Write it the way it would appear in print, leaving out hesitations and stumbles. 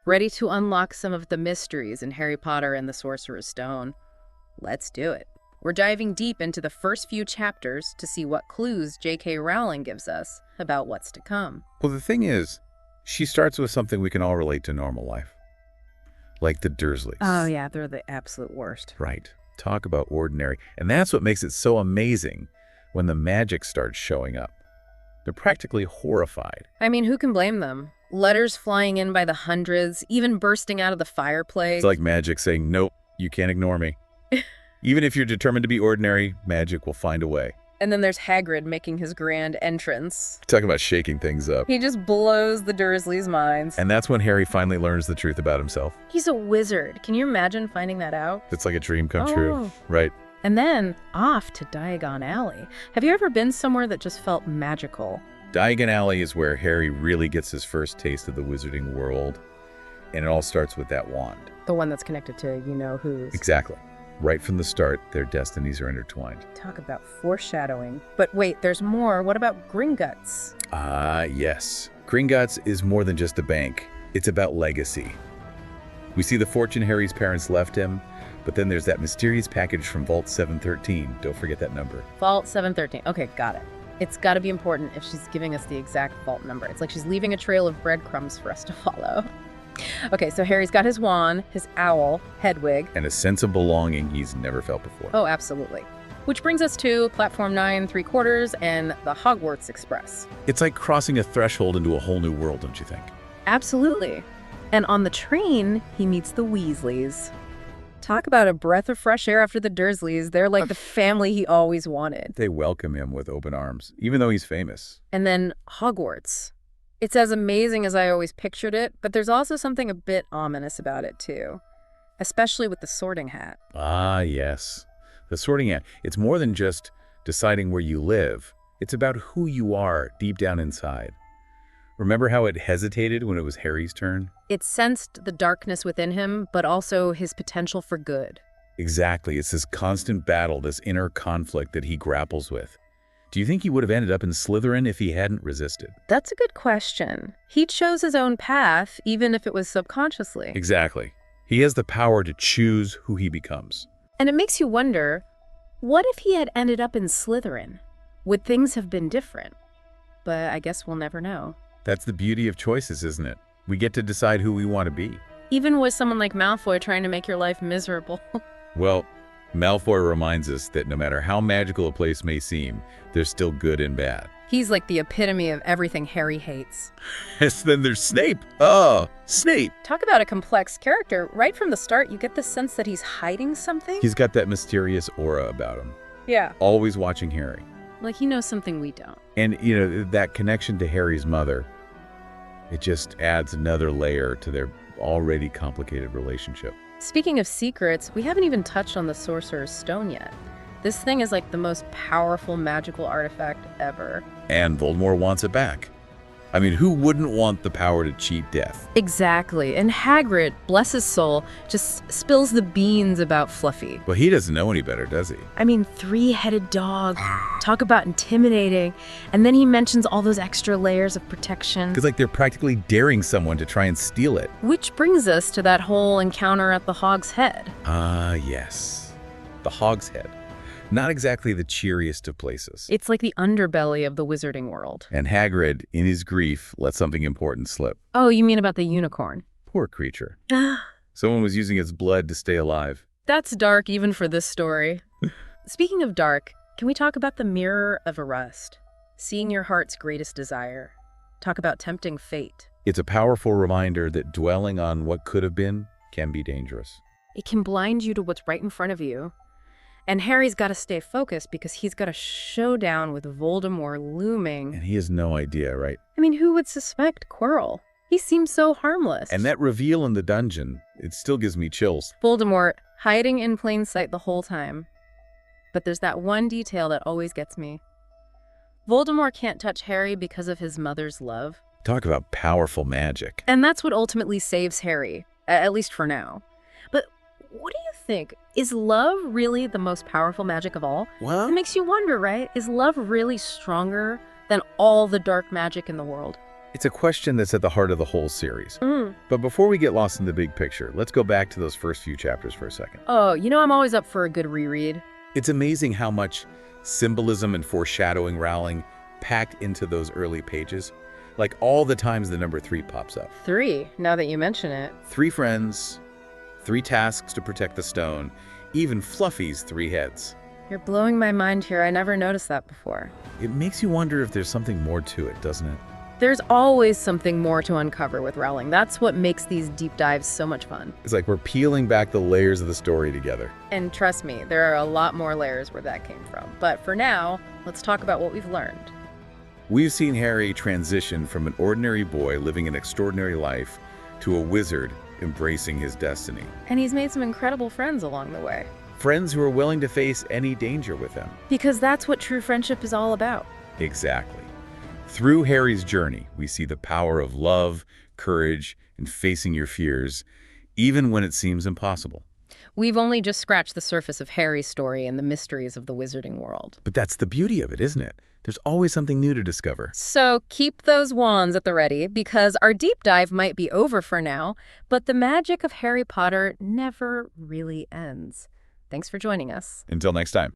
Ready to unlock some of the mysteries in Harry Potter and the Sorcerer's Stone? Let's do it. We're diving deep into the first few chapters to see what clues J.K. Rowling gives us about what's to come. Well, the thing is, she starts with something we can all relate to normal life. Like the Dursleys. Oh yeah, they're the absolute worst. Right. Talk about ordinary. And that's what makes it so amazing when the magic starts showing up. They're practically horrified. I mean, who can blame them? Letters flying in by the hundreds, even bursting out of the fireplace. It's like magic saying, nope, you can't ignore me. Even if you're determined to be ordinary, magic will find a way. And then there's Hagrid making his grand entrance. Talking about shaking things up. He just blows the Dursleys' minds. And that's when Harry finally learns the truth about himself. He's a wizard. Can you imagine finding that out? It's like a dream come true. Right. And then off to Diagon Alley. Have you ever been somewhere that just felt magical? Diagon Alley is where Harry really gets his first taste of the wizarding world. And it all starts with that wand. The one that's connected to you-know-who's. Exactly. Right from the start, their destinies are intertwined. Talk about foreshadowing. But wait, there's more. What about Gringotts? Yes. Gringotts is more than just a bank. It's about legacy. We see the fortune Harry's parents left him, but then there's that mysterious package from Vault 713. Don't forget that number. Vault 713. Okay, got it. It's got to be important if she's giving us the exact vault number. It's like she's leaving a trail of breadcrumbs for us to follow. Okay, so Harry's got his wand, his owl, Hedwig. And a sense of belonging he's never felt before. Oh, absolutely. Which brings us to Platform 9 3/4 and the Hogwarts Express. It's like crossing a threshold into a whole new world, don't you think? Absolutely. And on the train, he meets the Weasleys. Talk about a breath of fresh air after the Dursleys. They're like the family he always wanted. They welcome him with open arms, even though he's famous. And then Hogwarts. It's as amazing as I always pictured it, but there's also something a bit ominous about it, too. Especially with the Sorting Hat. Ah, yes. The Sorting Hat. It's more than just deciding where you live. It's about who you are deep down inside. Remember how it hesitated when it was Harry's turn? It sensed the darkness within him, but also his potential for good. Exactly. It's this constant battle, this inner conflict that he grapples with. Do you think he would have ended up in Slytherin if he hadn't resisted? That's a good question. He chose his own path, even if it was subconsciously. Exactly. He has the power to choose who he becomes. And it makes you wonder, what if he had ended up in Slytherin? Would things have been different? But I guess we'll never know. That's the beauty of choices, isn't it? We get to decide who we want to be. Even with someone like Malfoy trying to make your life miserable. Well, Malfoy reminds us that no matter how magical a place may seem, there's still good and bad. He's like the epitome of everything Harry hates. Yes, then there's Snape. Oh, Snape. Talk about a complex character. Right from the start, you get the sense that he's hiding something. He's got that mysterious aura about him. Yeah. Always watching Harry. Like he knows something we don't. And, that connection to Harry's mother, it just adds another layer to their already complicated relationship. Speaking of secrets, we haven't even touched on the Sorcerer's Stone yet. This thing is like the most powerful magical artifact ever. And Voldemort wants it back. I mean, who wouldn't want the power to cheat death? Exactly. And Hagrid, bless his soul, just spills the beans about Fluffy. Well, he doesn't know any better, does he? I mean, three-headed dog. Talk about intimidating. And then he mentions all those extra layers of protection. Because, they're practically daring someone to try and steal it. Which brings us to that whole encounter at the Hog's Head. Yes. The Hog's Head. Not exactly the cheeriest of places. It's like the underbelly of the wizarding world. And Hagrid, in his grief, let something important slip. Oh, you mean about the unicorn? Poor creature. Someone was using its blood to stay alive. That's dark even for this story. Speaking of dark, can we talk about the Mirror of Arust? Seeing your heart's greatest desire. Talk about tempting fate. It's a powerful reminder that dwelling on what could have been can be dangerous. It can blind you to what's right in front of you. And Harry's got to stay focused because he's got a showdown with Voldemort looming. And he has no idea, right? I mean, who would suspect Quirrell? He seems so harmless. And that reveal in the dungeon, it still gives me chills. Voldemort hiding in plain sight the whole time. But there's that one detail that always gets me. Voldemort can't touch Harry because of his mother's love. Talk about powerful magic. And that's what ultimately saves Harry, at least for now. But what do you think? Is love really the most powerful magic of all? Well, It makes you wonder, right? Is love really stronger than all the dark magic in the world? It's a question that's at the heart of the whole series. Mm. But before we get lost in the big picture, let's go back to those first few chapters for a second. Oh, I'm always up for a good reread. It's amazing how much symbolism and foreshadowing Rowling packed into those early pages. Like all the times the number 3 pops up. 3, now that you mention it. 3 friends, 3 tasks to protect the stone, even Fluffy's 3 heads. You're blowing my mind here. I never noticed that before. It makes you wonder if there's something more to it, doesn't it? There's always something more to uncover with Rowling. That's what makes these deep dives so much fun. It's like we're peeling back the layers of the story together. And trust me, there are a lot more layers where that came from. But for now, let's talk about what we've learned. We've seen Harry transition from an ordinary boy living an extraordinary life to a wizard embracing his destiny. And he's made some incredible friends along the way. Friends who are willing to face any danger with him. Because that's what true friendship is all about. Exactly. Through Harry's journey, we see the power of love, courage, and facing your fears, even when it seems impossible. We've only just scratched the surface of Harry's story and the mysteries of the wizarding world. But that's the beauty of it, isn't it? There's always something new to discover. So keep those wands at the ready, because our deep dive might be over for now, but the magic of Harry Potter never really ends. Thanks for joining us. Until next time.